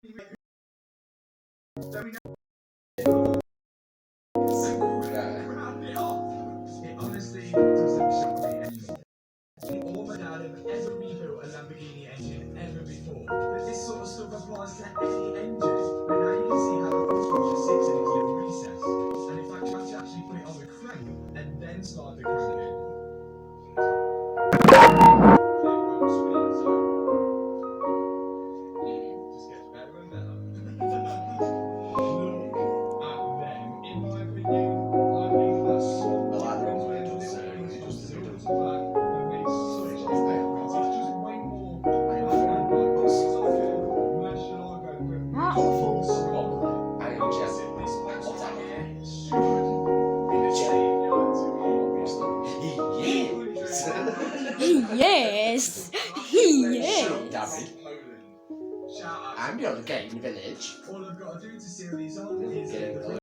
It honestly doesn't shock me anymore. All my dad have ever rebuilt a Lamborghini engine ever before. But this sort of stuff applies to any engine. But now you can see how the throttle just sits in its little recess. And in fact, you have to actually put it on the crank and then start the crank. Just gets better and better. Look at them. In my opinion, I think that's so different when the little wings from silver to black have made such a difference. It's just way more. I don't know, like this is like a Murcielago but really full scroll. This box right here should be the savior to me, obviously. Yes. Yes. Shout out I'm the other guy in the village. All I've got to do to seal these on is Yeah. get the